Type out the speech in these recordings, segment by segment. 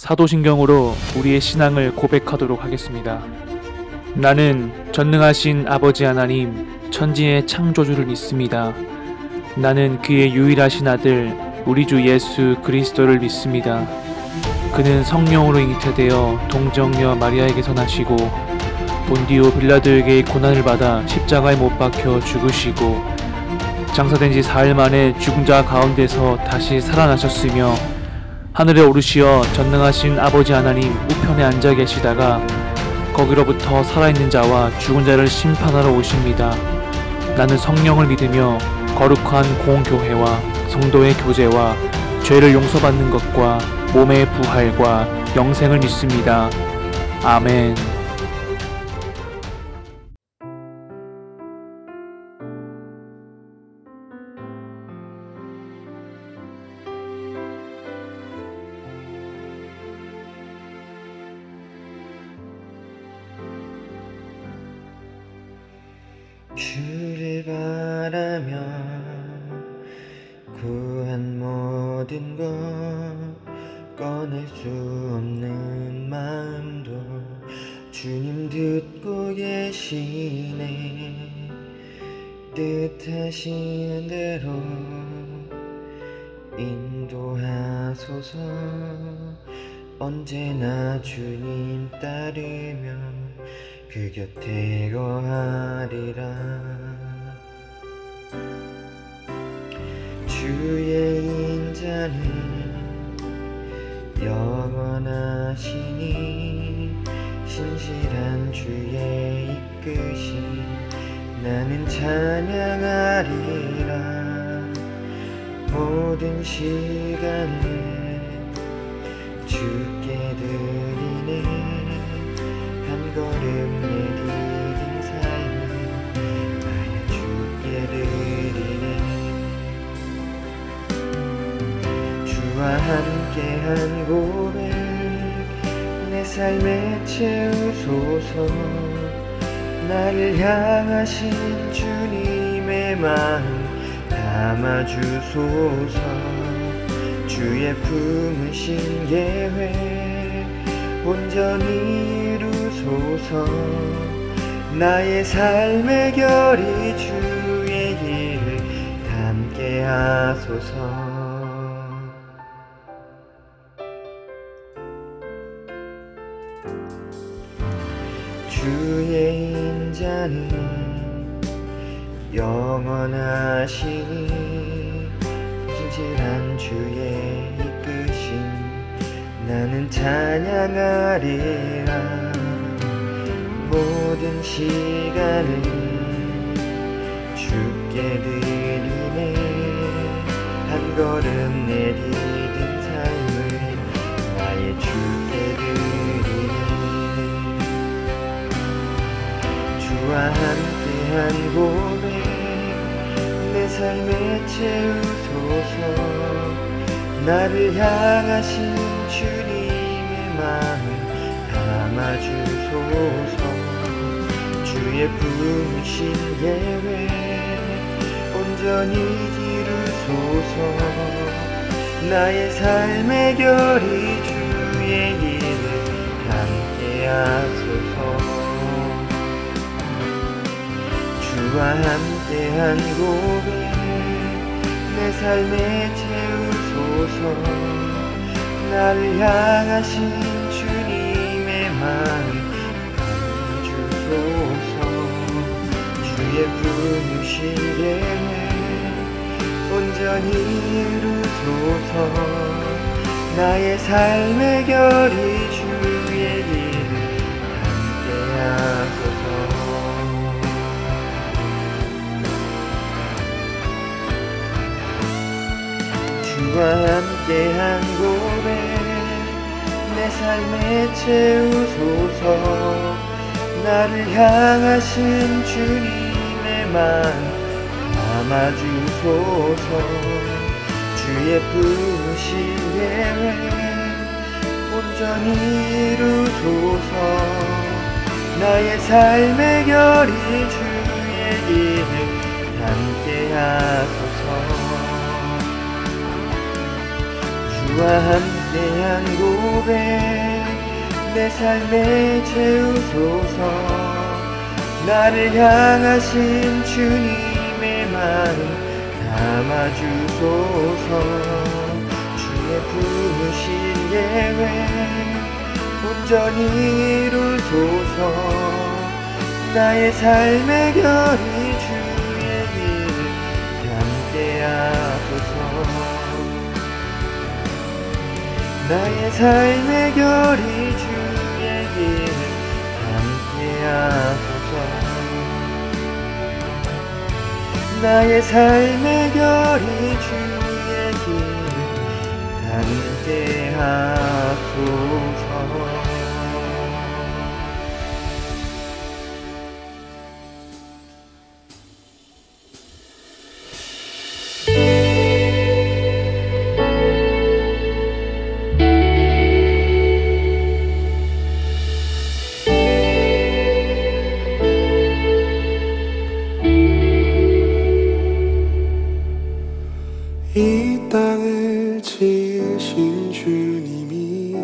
사도신경으로 우리의 신앙을 고백하도록 하겠습니다. 나는 전능하신 아버지 하나님, 천지의 창조주를 믿습니다. 나는 그의 유일하신 아들, 우리 주 예수 그리스도를 믿습니다. 그는 성령으로 잉태되어 동정녀 마리아에게서 나시고 본디오 빌라도에게 고난을 받아 십자가에 못 박혀 죽으시고 장사된 지 4일 만에 죽은 자 가운데서 다시 살아나셨으며 하늘에 오르시어 전능하신 아버지 하나님 우편에 앉아 계시다가 거기로부터 살아있는 자와 죽은 자를 심판하러 오십니다. 나는 성령을 믿으며 거룩한 공교회와 성도의 교제와 죄를 용서받는 것과 몸의 부활과 영생을 믿습니다. 아멘. 주를 바라며 구한 모든 것 꺼낼 수 없는 마음도 주님 듣고 계시네. 뜻하신 대로 인도하소서. 언제나 주님 따르며 그 곁에 거하리라. 주의 인자는 영원하시니 신실한 주의 이끄심 나는 찬양하리라. 모든 시간을 주께 드리네. 한 걸음 내디딘 삶을 나의 주께 드리네. 주와 함께한 고백 내 삶에 채우소서. 나를 향하신 주님의 마음 담아주소서. 주의 품으신 계획 온전히 이루소서. 나의 삶의 결이 주의 길을 담게 하소서. 주의 인자는 영원하시니 신실한 주의 이끄심 나는 찬양하리라. 모든 시간을 주께 드리네. 한 걸음 내디딘 삶을 나의 주께 드리네. 주와 함께한 고백 내 삶에 채우소서. 나를 향하신 주님의 마음 담아주소서. 주의 품으신 계획 온전히 이루소서. 나의 삶의 결이 주의 길을 담게 하소서. 주와 함께한 고백 내 삶에 채우소서. 나를 향하신 주님의 마음 담아주소서. 주의 품으신 계획 온전히 이루소서. 나의 삶의 결이 주의 길을 담게 하소서. 주와 함께한 고백 내 삶에 채우소서. 나를 향하신 주님의 마음 담아주소서. 주의 품으신 계획 온전히 이루소서. 나의 삶의 결이 주의 길을 담게 하소서. 주와 주와 함께한 고백 내 삶에 채우소서. 나를 향하신 주님의 마음 담아주소서. 주의 부르신 계획 온전히 이루소서. 나의 삶의 결이 주의 길을 함께하소서. 나의 삶의 결이 주의 길을 함께하소서. 나의 삶의 결이 주의 길을 함께하소서. 이 땅을 지으신 주님이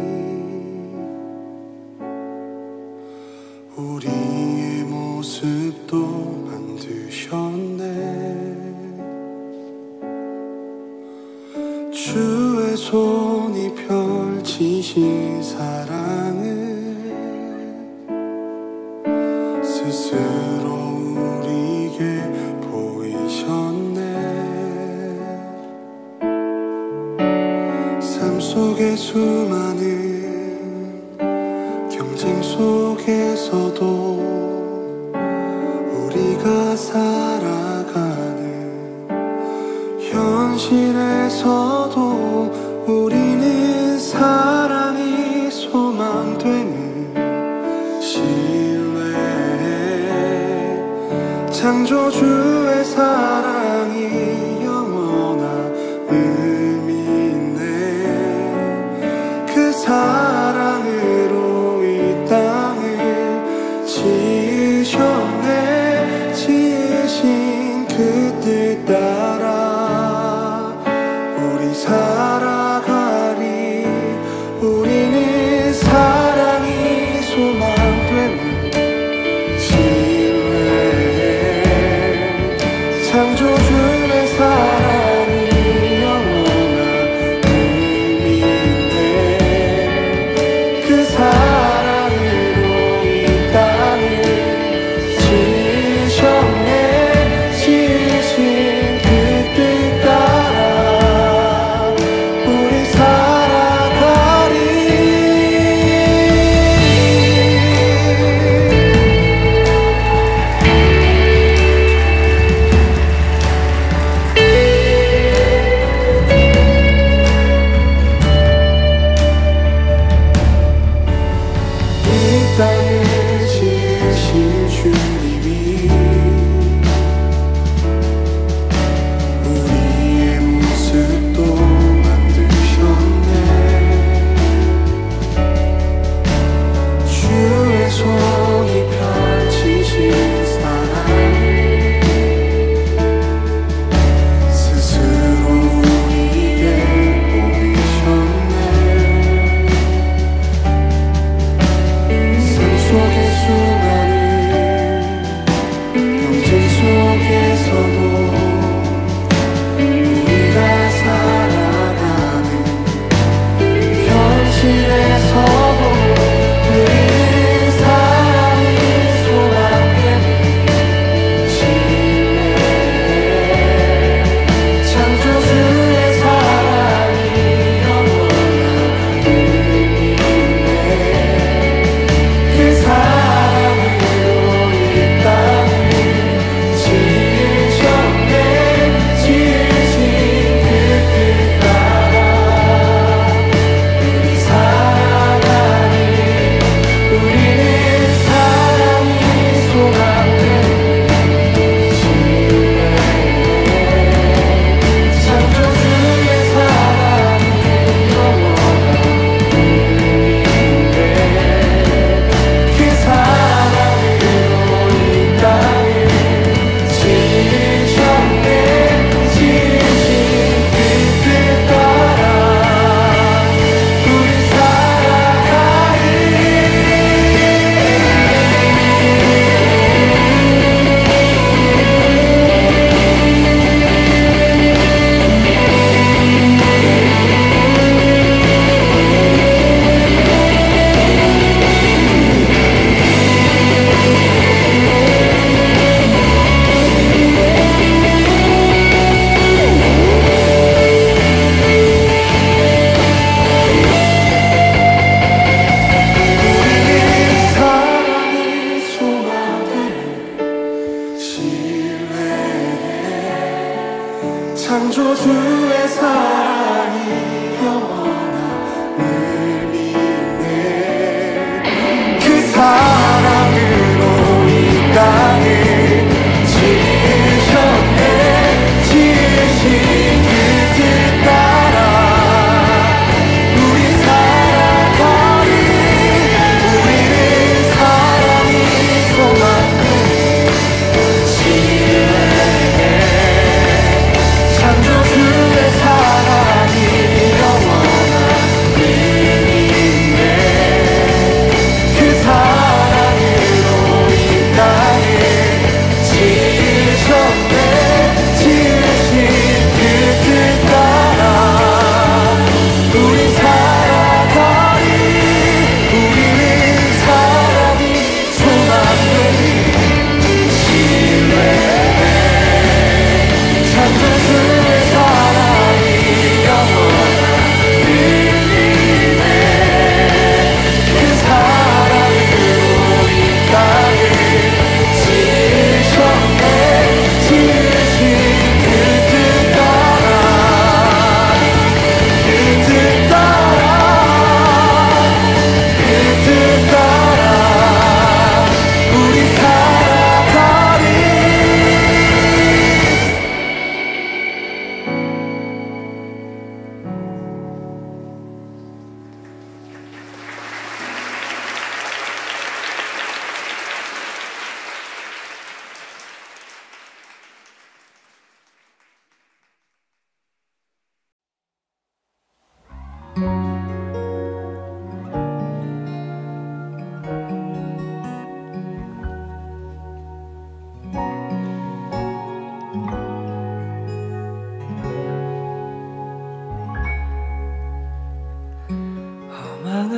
우리의 모습도 만드셨네. 주의 손이 펼치신 사랑을 스스로 우리에게 보이셨네. 삶 속의 수많은 경쟁 속에서도 우리가 살아가는 현실에서도 우리는 사랑이 소망되는 신뢰해. 창조주의 사랑이 영원한 그 사랑으로 이 땅을 지으셨네. 지으신 그 뜻 따라 우리 살아가리. 우리는 사랑이 소망되는 신뢰. 창조주의 사랑이 영원한 그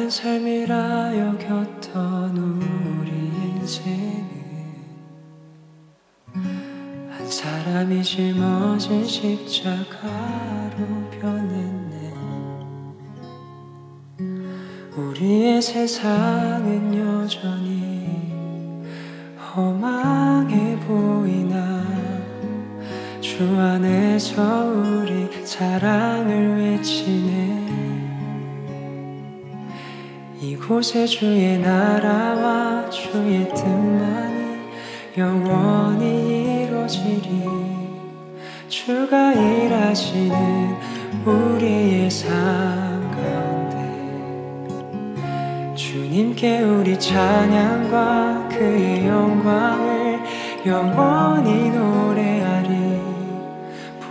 험한 삶이라 여겼던 우리 인생은 한 사람이 짊어진 십자가로 변했네. 우리의 세상은 여전히 험하게 보이나 주 안에서 우리 사랑을 외치네. 이곳에 주의 나라와 주의 뜻만이 영원히 이루어지리. 주가 일하시는 우리의 삶 가운데 주님께 우리 찬양과 그의 영광을 영원히 노래하리.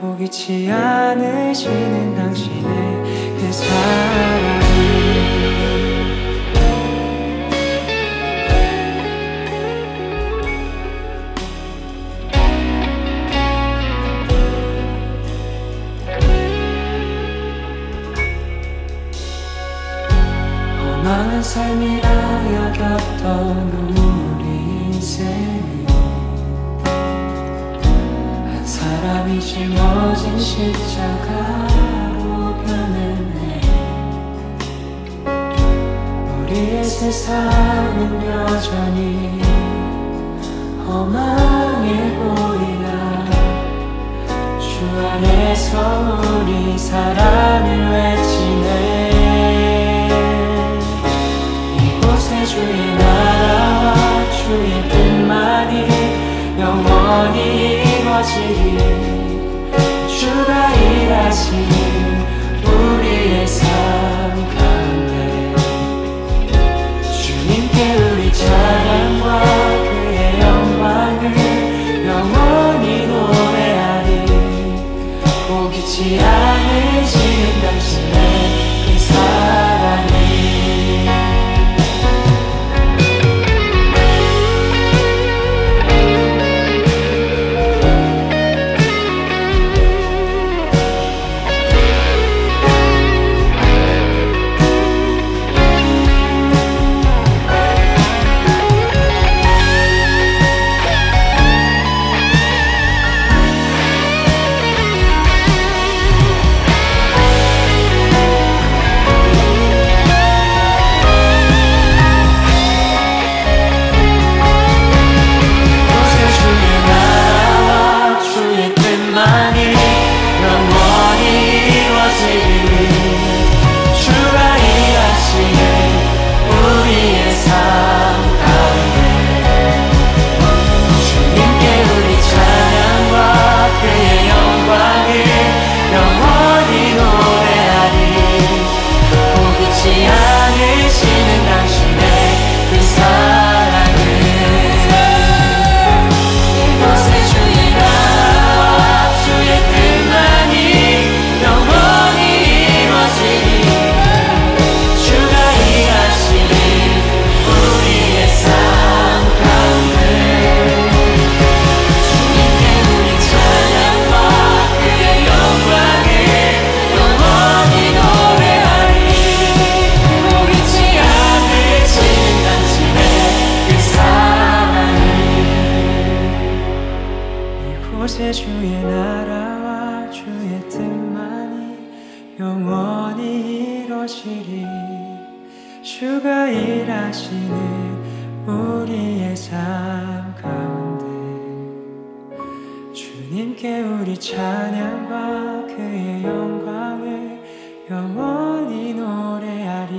포기치 않으시는 당신의 그 사랑이 험한 삶이라 여겼던 우리 인생이 한 사람이 짊어진 십자가로 변했네. 우리의 세상은 여전히 험하게 보이나 주 안에서 우리 사랑을 외치네. 주의 나라와 주의 뜻만이 영원히 이루어지리. 주가 일하시는 우리의 삶 가운데 주님께 우리 찬양과 그의 영광을 영원히 노래하리. 포기치 않으시는 당신의 그 사랑이 주의 나라와 주의 뜻만이 영원히 이루어지리. 주가 일하시는 우리의 삶 가운데 주님께 우리 찬양과 그의 영광을 영원히 노래하리.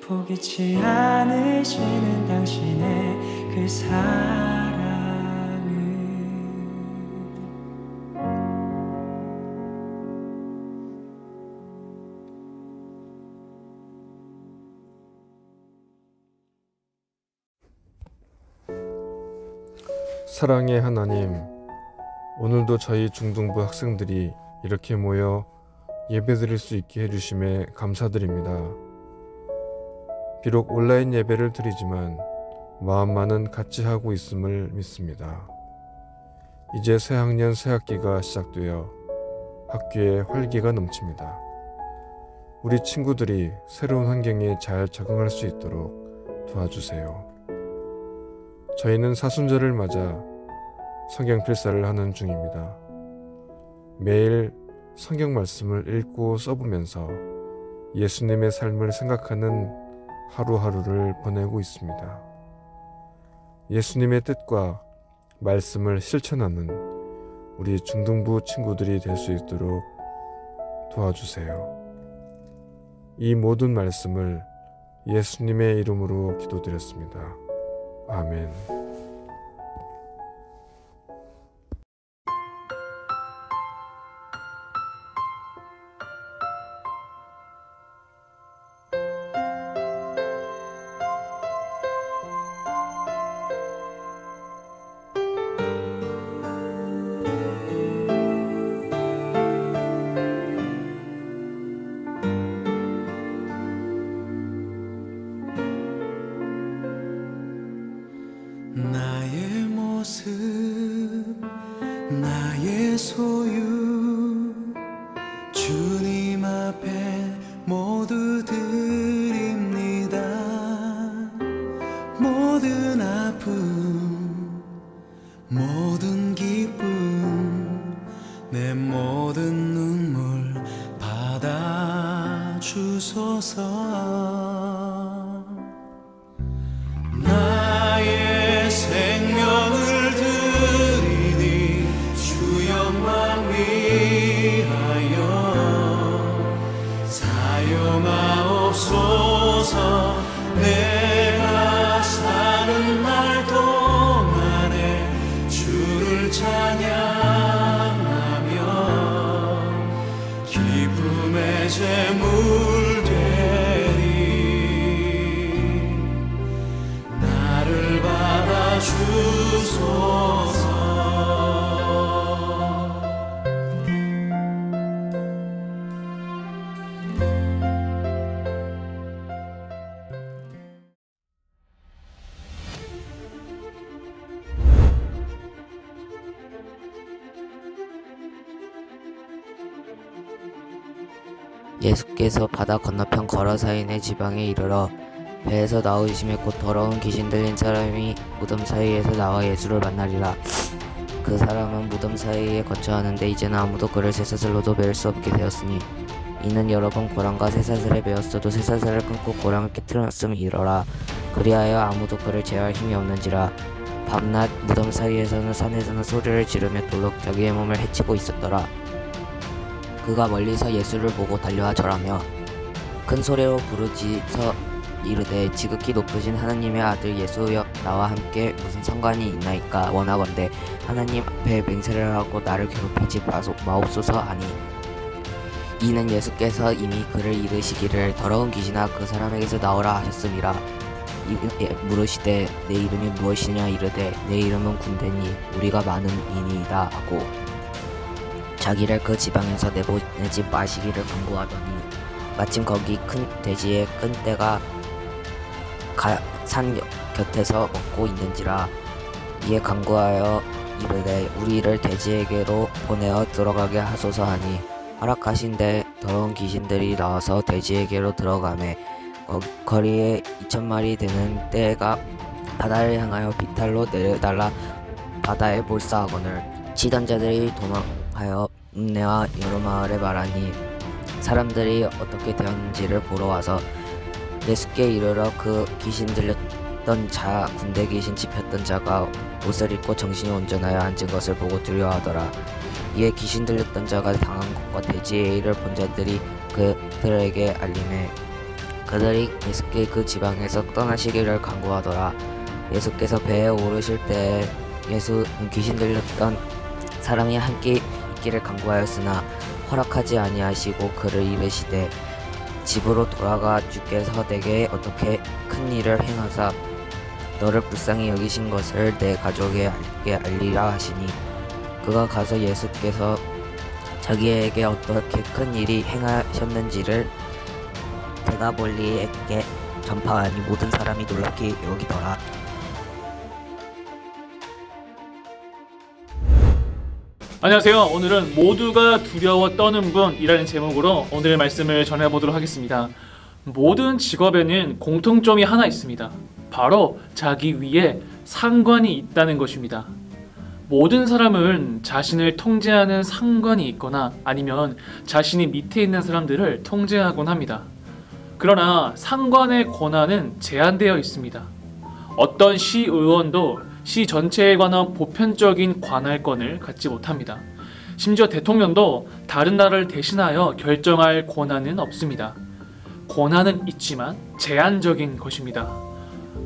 포기치 않으시는 당신의 그 사랑을 사랑의 하나님, 오늘도 저희 중등부 학생들이 이렇게 모여 예배드릴 수 있게 해주심에 감사드립니다. 비록 온라인 예배를 드리지만 마음만은 같이 하고 있음을 믿습니다. 이제 새학년 새학기가 시작되어 학교에 활기가 넘칩니다. 우리 친구들이 새로운 환경에 잘 적응할 수 있도록 도와주세요. 저희는 사순절을 맞아 성경 필사를 하는 중입니다. 매일 성경 말씀을 읽고 써보면서 예수님의 삶을 생각하는 하루하루를 보내고 있습니다. 예수님의 뜻과 말씀을 실천하는 우리 중등부 친구들이 될 수 있도록 도와주세요. 이 모든 말씀을 예수님의 이름으로 기도드렸습니다. 아멘. 나의 모습 나의 소유 주님 앞에 모두 드립니다. 모든 아픔 모든 기쁨 내 모든 눈물 받아주소서. 나의 생명을 드리니 주 영광 위하여 사용하옵소서. 내가 사는 날 동안에 주를 찬양하며 기쁨의 제물 되리. 나를 받아주소서. 예수께서 바다 건너편 거라사인의 지방에 이르러 배에서 나오심에 곧 더러운 귀신 들린 사람이 무덤 사이에서 나와 예수를 만나리라. 그 사람은 무덤 사이에 거처하는데 이제는 아무도 그를 쇠사슬로도 메을 수 없게 되었으니 이는 여러 번 고랑과 쇠사슬에 메었어도 쇠사슬을 끊고 고랑을 깨트렸음이러라. 그리하여 아무도 그를 제어할 힘이 없는지라. 밤낮 무덤 사이에서는 산에서는 소리를 지르며 돌로 자기의 몸을 해치고 있었더라. 그가 멀리서 예수를 보고 달려와 절하며 큰 소리로 부르짖어 이르되 지극히 높으신 하나님의 아들 예수여 나와 함께 무슨 상관이 있나이까. 원하건대 하나님 앞에 맹세를 하고 나를 괴롭히지 마옵소서 하니 이는 예수께서 이미 그를 이르시기를 더러운 귀신아 그 사람에게서 나오라 하셨음이라. 물으시되 내 이름이 무엇이냐 이르되 내 이름은 군대니 우리가 많은 이니이다 하고 자기를 그 지방에서 내보내지 마시기를 간구하더니 마침 거기 큰 돼지의 끈떼가 산 곁에서 먹고 있는지라. 이에 간구하여 이르되 우리를 돼지에게로 보내어 들어가게 하소서 하니 허락하신대 더러운 귀신들이 나와서 돼지에게로 들어가매 거리에 2,000마리 되는 떼가 바다를 향하여 비탈로 내려달라 바다에 몰사하거늘 치던 자들이 도망하여 읍내와 여러 마을에 말하니 사람들이 어떻게 되었는지를 보러 와서 예수께 이르러 그 귀신 들렸던 자 군대 귀신 짚혔던 자가 옷을 입고 정신이 온전하여 앉은 것을 보고 두려워하더라. 이에 귀신 들렸던 자가 당한 것과 돼지의 일을 본 자들이 그들에게 알림해 그들이 예수께 그 지방에서 떠나시기를 간구하더라. 예수께서 배에 오르실 때에 예수는 귀신 들렸던 사람이 함께 있기를 간구하였으나 허락하지 아니하시고 그를 이르시되 집으로 돌아가 주께서 내게 어떻게 큰 일을 행하사 너를 불쌍히 여기신 것을 내 가족에게 알리라 하시니 그가 가서 예수께서 자기에게 어떻게 큰 일이 행하셨는지를 데가볼리에게 전파하니 모든 사람이 놀랍게 여기더라. 안녕하세요. 오늘은 모두가 두려워 떠는 분이라는 제목으로 오늘의 말씀을 전해보도록 하겠습니다. 모든 직업에는 공통점이 하나 있습니다. 바로 자기 위에 상관이 있다는 것입니다. 모든 사람은 자신을 통제하는 상관이 있거나 아니면 자신이 밑에 있는 사람들을 통제하곤 합니다. 그러나 상관의 권한은 제한되어 있습니다. 어떤 시의원도 시 전체에 관한 보편적인 관할권을 갖지 못합니다. 심지어 대통령도 다른 나라를 대신하여 결정할 권한은 없습니다. 권한은 있지만 제한적인 것입니다.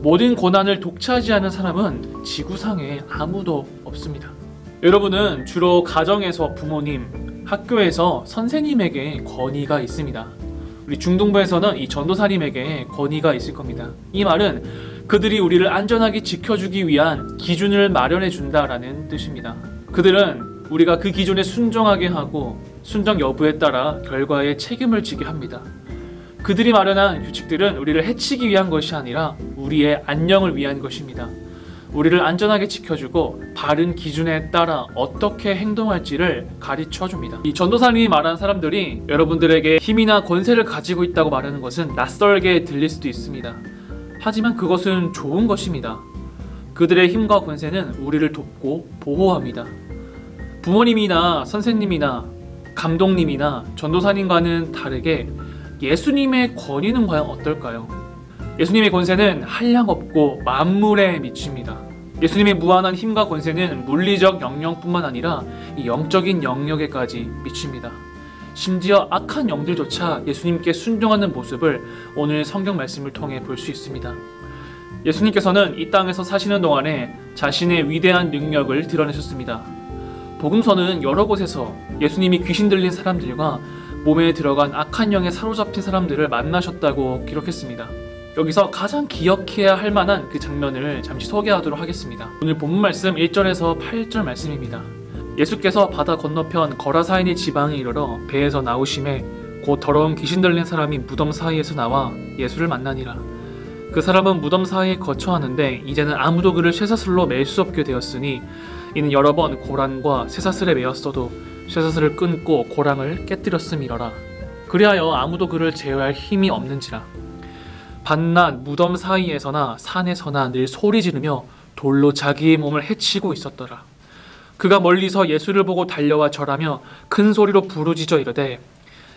모든 권한을 독차지하는 사람은 지구상에 아무도 없습니다. 여러분은 주로 가정에서 부모님, 학교에서 선생님에게 권위가 있습니다. 우리 중동부에서는 이 전도사님에게 권위가 있을 겁니다. 이 말은 그들이 우리를 안전하게 지켜주기 위한 기준을 마련해 준다라는 뜻입니다. 그들은 우리가 그 기준에 순종하게 하고 순종 여부에 따라 결과에 책임을 지게 합니다. 그들이 마련한 규칙들은 우리를 해치기 위한 것이 아니라 우리의 안녕을 위한 것입니다. 우리를 안전하게 지켜주고 바른 기준에 따라 어떻게 행동할지를 가르쳐 줍니다. 이 전도사님이 말한 사람들이 여러분들에게 힘이나 권세를 가지고 있다고 말하는 것은 낯설게 들릴 수도 있습니다. 하지만 그것은 좋은 것입니다. 그들의 힘과 권세는 우리를 돕고 보호합니다. 부모님이나 선생님이나 감독님이나 전도사님과는 다르게 예수님의 권위는 과연 어떨까요? 예수님의 권세는 한량없고 만물에 미칩니다. 예수님의 무한한 힘과 권세는 물리적 영역뿐만 아니라 이 영적인 영역에까지 미칩니다. 심지어 악한 영들조차 예수님께 순종하는 모습을 오늘 성경 말씀을 통해 볼 수 있습니다. 예수님께서는 이 땅에서 사시는 동안에 자신의 위대한 능력을 드러내셨습니다. 복음서는 여러 곳에서 예수님이 귀신 들린 사람들과 몸에 들어간 악한 영에 사로잡힌 사람들을 만나셨다고 기록했습니다. 여기서 가장 기억해야 할 만한 그 장면을 잠시 소개하도록 하겠습니다. 오늘 본문 말씀 1절에서 8절 말씀입니다. 예수께서 바다 건너편 거라사인의 지방에 이르러 배에서 나오심에 곧 더러운 귀신 들린 사람이 무덤 사이에서 나와 예수를 만나니라. 그 사람은 무덤 사이에 거처하는데 이제는 아무도 그를 쇠사슬로 맬 수 없게 되었으니 이는 여러 번 고랑과 쇠사슬에 매었어도 쇠사슬을 끊고 고랑을 깨뜨렸음이러라. 그리하여 아무도 그를 제어할 힘이 없는지라. 밤낮 무덤 사이에서나 산에서나 늘 소리 지르며 돌로 자기의 몸을 해치고 있었더라. 그가 멀리서 예수를 보고 달려와 절하며 큰 소리로 부르짖어 이르되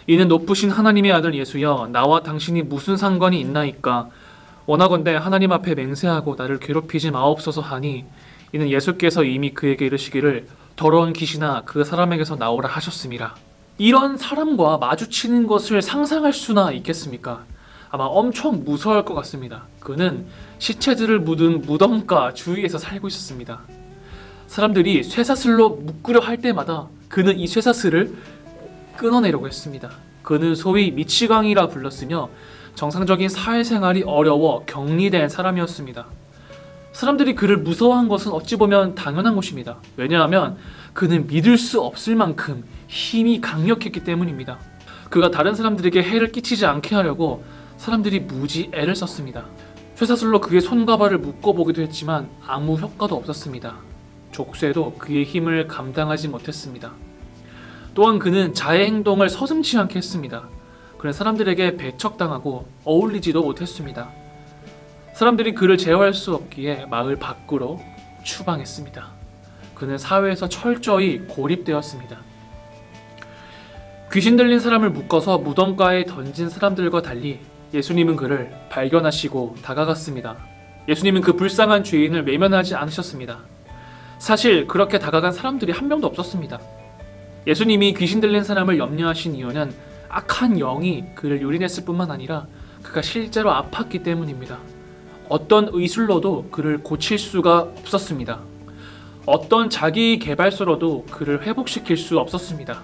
이는 높으신 하나님의 아들 예수여 나와 당신이 무슨 상관이 있나이까. 원하건대 하나님 앞에 맹세하고 나를 괴롭히지 마옵소서 하니 이는 예수께서 이미 그에게 이르시기를 더러운 귀신아 그 사람에게서 나오라 하셨음이라. 이런 사람과 마주치는 것을 상상할 수나 있겠습니까? 아마 엄청 무서워할 것 같습니다. 그는 시체들을 묻은 무덤가 주위에서 살고 있었습니다. 사람들이 쇠사슬로 묶으려 할 때마다 그는 이 쇠사슬을 끊어내려고 했습니다. 그는 소위 미치광이라 불렀으며 정상적인 사회생활이 어려워 격리된 사람이었습니다. 사람들이 그를 무서워한 것은 어찌 보면 당연한 것입니다. 왜냐하면 그는 믿을 수 없을 만큼 힘이 강력했기 때문입니다. 그가 다른 사람들에게 해를 끼치지 않게 하려고 사람들이 무지 애를 썼습니다. 쇠사슬로 그의 손과 발을 묶어보기도 했지만 아무 효과도 없었습니다. 족쇄도 그의 힘을 감당하지 못했습니다. 또한 그는 자의 행동을 서슴지 않게 했습니다. 그는 사람들에게 배척당하고 어울리지도 못했습니다. 사람들이 그를 제어할 수 없기에 마을 밖으로 추방했습니다. 그는 사회에서 철저히 고립되었습니다. 귀신 들린 사람을 묶어서 무덤가에 던진 사람들과 달리 예수님은 그를 발견하시고 다가갔습니다. 예수님은 그 불쌍한 죄인을 외면하지 않으셨습니다. 사실 그렇게 다가간 사람들이 한 명도 없었습니다. 예수님이 귀신 들린 사람을 염려하신 이유는 악한 영이 그를 유린했을 뿐만 아니라 그가 실제로 아팠기 때문입니다. 어떤 의술로도 그를 고칠 수가 없었습니다. 어떤 자기 개발서로도 그를 회복시킬 수 없었습니다.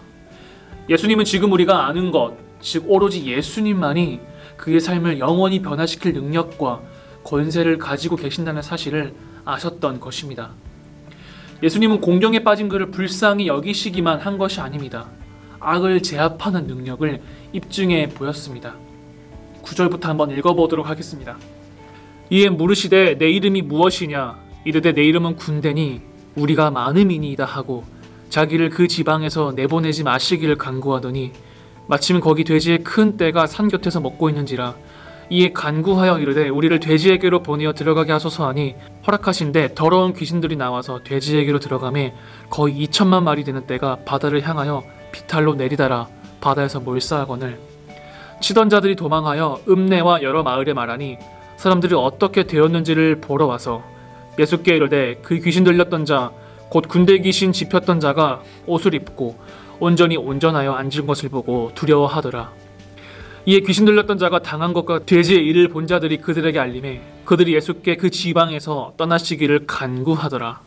예수님은 지금 우리가 아는 것, 즉 오로지 예수님만이 그의 삶을 영원히 변화시킬 능력과 권세를 가지고 계신다는 사실을 아셨던 것입니다. 예수님은 공경에 빠진 그를 불쌍히 여기시기만 한 것이 아닙니다. 악을 제압하는 능력을 입증해 보였습니다. 9절부터 한번 읽어보도록 하겠습니다. 이에 물으시되 내 이름이 무엇이냐? 이르되 내 이름은 군대니 우리가 많음이니이다 하고 자기를 그 지방에서 내보내지 마시기를 간구하더니 마침 거기 돼지의 큰 떼가 산 곁에서 먹고 있는지라 이에 간구하여 이르되 우리를 돼지에게로 보내어 들어가게 하소서 하니 허락하신대 더러운 귀신들이 나와서 돼지에게로 들어가매 거의 2천만 마리 되는 떼가 바다를 향하여 비탈로 내리다라 바다에서 몰사하거늘 치던 자들이 도망하여 읍내와 여러 마을에 말하니 사람들이 어떻게 되었는지를 보러 와서 예수께 이르되 그 귀신 들렸던 자 곧 군대 귀신 집혔던 자가 옷을 입고 온전히 온전하여 앉은 것을 보고 두려워하더라. 이에 귀신 들렸던 자가 당한 것과 돼지의 일을 본 자들이 그들에게 알림해 그들이 예수께 그 지방에서 떠나시기를 간구하더라.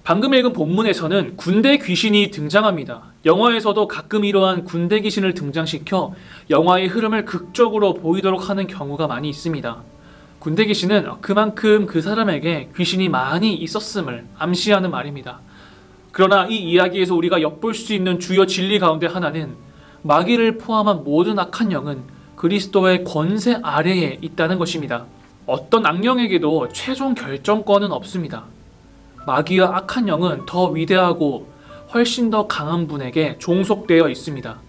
방금 읽은 본문에서는 군대 귀신이 등장합니다. 영화에서도 가끔 이러한 군대 귀신을 등장시켜 영화의 흐름을 극적으로 보이도록 하는 경우가 많이 있습니다. 군대 귀신은 그만큼 그 사람에게 귀신이 많이 있었음을 암시하는 말입니다. 그러나 이 이야기에서 우리가 엿볼 수 있는 주요 진리 가운데 하나는 마귀를 포함한 모든 악한 영은 그리스도의 권세 아래에 있다는 것입니다. 어떤 악령에게도 최종 결정권은 없습니다. 마귀와 악한 영은 더 위대하고 훨씬 더 강한 분에게 종속되어 있습니다.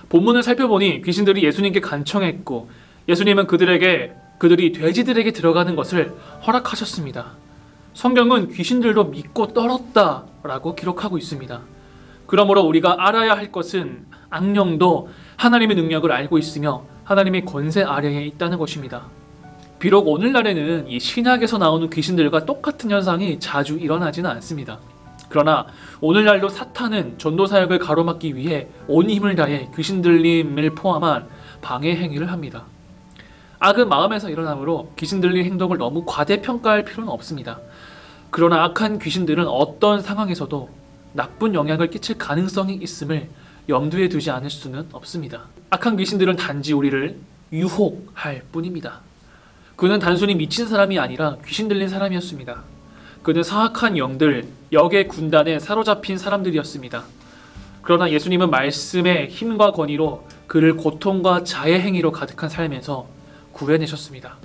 본문을 살펴보니 귀신들이 예수님께 간청했고 예수님은 그들이 돼지들에게 들어가는 것을 허락하셨습니다. 성경은 귀신들도 믿고 떨었다라고 기록하고 있습니다. 그러므로 우리가 알아야 할 것은 악령도 하나님의 능력을 알고 있으며 하나님의 권세 아래에 있다는 것입니다. 비록 오늘날에는 이 신약에서 나오는 귀신들과 똑같은 현상이 자주 일어나지는 않습니다. 그러나 오늘날도 사탄은 전도 사역을 가로막기 위해 온 힘을 다해 귀신 들림을 포함한 방해 행위를 합니다. 악은 마음에서 일어나므로 귀신 들린 행동을 너무 과대평가할 필요는 없습니다. 그러나 악한 귀신들은 어떤 상황에서도 나쁜 영향을 끼칠 가능성이 있음을 염두에 두지 않을 수는 없습니다. 악한 귀신들은 단지 우리를 유혹할 뿐입니다. 그는 단순히 미친 사람이 아니라 귀신 들린 사람이었습니다. 그는 사악한 영들, 역의 군단에 사로잡힌 사람들이었습니다. 그러나 예수님은 말씀의 힘과 권위로 그를 고통과 자해 행위로 가득한 삶에서 구해내셨습니다.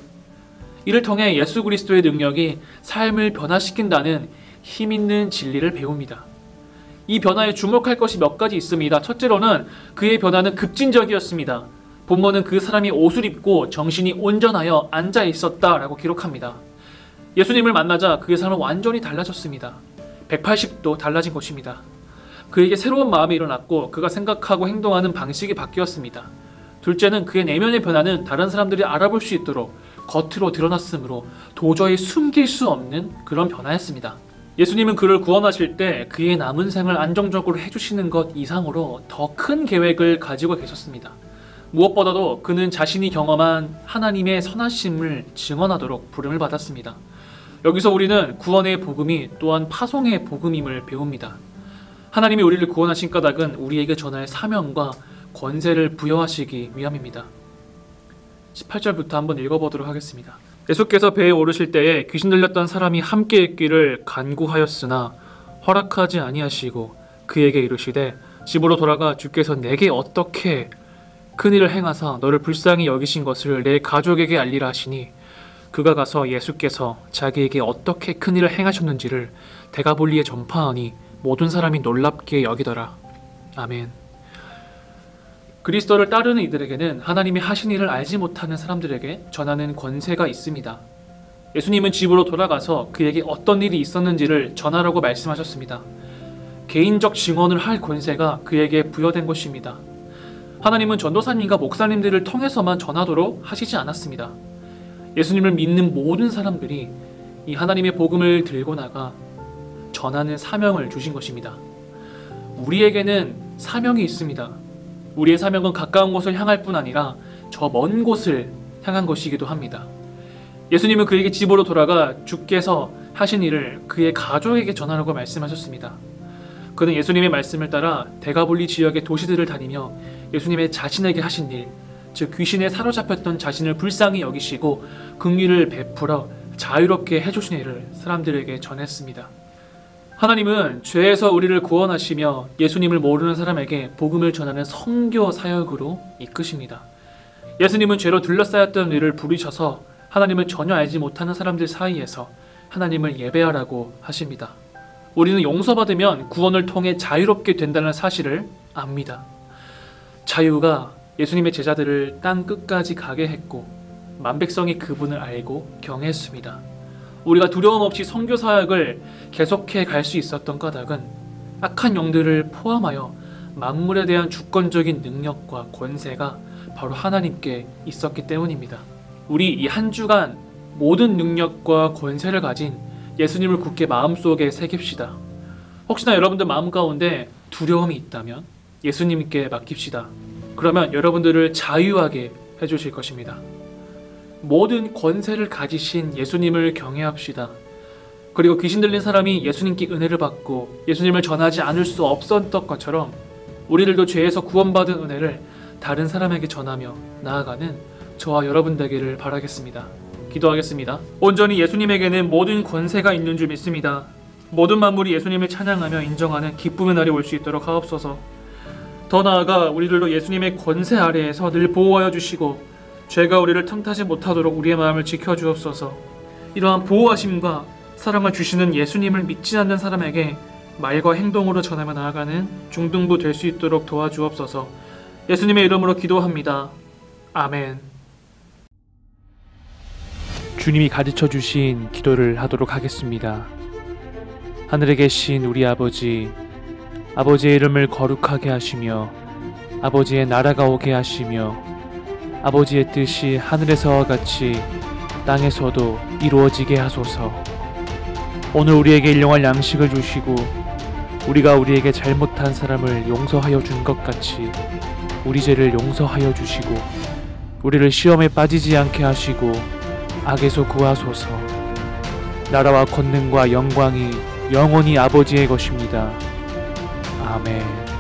이를 통해 예수 그리스도의 능력이 삶을 변화시킨다는 힘있는 진리를 배웁니다. 이 변화에 주목할 것이 몇 가지 있습니다. 첫째로는 그의 변화는 급진적이었습니다. 본문은 그 사람이 옷을 입고 정신이 온전하여 앉아 있었다라고 기록합니다. 예수님을 만나자 그의 삶은 완전히 달라졌습니다. 180도 달라진 것입니다. 그에게 새로운 마음이 일어났고 그가 생각하고 행동하는 방식이 바뀌었습니다. 둘째는 그의 내면의 변화는 다른 사람들이 알아볼 수 있도록 겉으로 드러났으므로 도저히 숨길 수 없는 그런 변화였습니다. 예수님은 그를 구원하실 때 그의 남은 생을 안정적으로 해주시는 것 이상으로 더 큰 계획을 가지고 계셨습니다. 무엇보다도 그는 자신이 경험한 하나님의 선하심을 증언하도록 부름을 받았습니다. 여기서 우리는 구원의 복음이 또한 파송의 복음임을 배웁니다. 하나님이 우리를 구원하신 까닭은 우리에게 전할 사명과 권세를 부여하시기 위함입니다. 18절부터 한번 읽어보도록 하겠습니다. 예수께서 배에 오르실 때에 귀신 들렸던 사람이 함께 있기를 간구하였으나 허락하지 아니하시고 그에게 이르시되 집으로 돌아가 주께서 내게 어떻게 큰일을 행하사 너를 불쌍히 여기신 것을 내 가족에게 알리라 하시니 그가 가서 예수께서 자기에게 어떻게 큰일을 행하셨는지를 데가볼리에 전파하니 모든 사람이 놀랍게 여기더라. 아멘. 그리스도를 따르는 이들에게는 하나님이 하신 일을 알지 못하는 사람들에게 전하는 권세가 있습니다. 예수님은 집으로 돌아가서 그에게 어떤 일이 있었는지를 전하라고 말씀하셨습니다. 개인적 증언을 할 권세가 그에게 부여된 것입니다. 하나님은 전도사님과 목사님들을 통해서만 전하도록 하시지 않았습니다. 예수님을 믿는 모든 사람들이 이 하나님의 복음을 들고 나가 전하는 사명을 주신 것입니다. 우리에게는 사명이 있습니다. 우리의 사명은 가까운 곳을 향할 뿐 아니라 저 먼 곳을 향한 것이기도 합니다. 예수님은 그에게 집으로 돌아가 주께서 하신 일을 그의 가족에게 전하라고 말씀하셨습니다. 그는 예수님의 말씀을 따라 데가볼리 지역의 도시들을 다니며 예수님의 자신에게 하신 일, 즉 귀신에 사로잡혔던 자신을 불쌍히 여기시고 긍휼을 베풀어 자유롭게 해주신 일을 사람들에게 전했습니다. 하나님은 죄에서 우리를 구원하시며 예수님을 모르는 사람에게 복음을 전하는 선교 사역으로 이끄십니다. 예수님은 죄로 둘러싸였던 일을 부르셔서 하나님을 전혀 알지 못하는 사람들 사이에서 하나님을 예배하라고 하십니다. 우리는 용서받으면 구원을 통해 자유롭게 된다는 사실을 압니다. 자유가 예수님의 제자들을 땅 끝까지 가게 했고 만백성이 그분을 알고 경외했습니다. 우리가 두려움 없이 선교 사역을 계속해 갈 수 있었던 까닭은 악한 영들을 포함하여 만물에 대한 주권적인 능력과 권세가 바로 하나님께 있었기 때문입니다. 우리 이 한 주간 모든 능력과 권세를 가진 예수님을 굳게 마음속에 새깁시다. 혹시나 여러분들 마음 가운데 두려움이 있다면 예수님께 맡깁시다. 그러면 여러분들을 자유하게 해주실 것입니다. 모든 권세를 가지신 예수님을 경외합시다. 그리고 귀신 들린 사람이 예수님께 은혜를 받고 예수님을 전하지 않을 수 없었던 것처럼 우리들도 죄에서 구원받은 은혜를 다른 사람에게 전하며 나아가는 저와 여러분 되기를 바라겠습니다. 기도하겠습니다. 온전히 예수님에게는 모든 권세가 있는 줄 믿습니다. 모든 만물이 예수님을 찬양하며 인정하는 기쁨의 날이 올 수 있도록 하옵소서. 더 나아가 우리들도 예수님의 권세 아래에서 늘 보호하여 주시고 죄가 우리를 틈타지 못하도록 우리의 마음을 지켜주옵소서. 이러한 보호하심과 사랑을 주시는 예수님을 믿지 않는 사람에게 말과 행동으로 전하며 나아가는 중등부 될 수 있도록 도와주옵소서. 예수님의 이름으로 기도합니다. 아멘. 주님이 가르쳐 주신 기도를 하도록 하겠습니다. 하늘에 계신 우리 아버지, 아버지의 이름을 거룩하게 하시며 아버지의 나라가 오게 하시며 아버지의 뜻이 하늘에서와 같이 땅에서도 이루어지게 하소서. 오늘 우리에게 일용할 양식을 주시고 우리가 우리에게 잘못한 사람을 용서하여 준 것 같이 우리 죄를 용서하여 주시고 우리를 시험에 빠지지 않게 하시고 악에서 구하소서. 나라와 권능과 영광이 영원히 아버지의 것입니다. 아멘.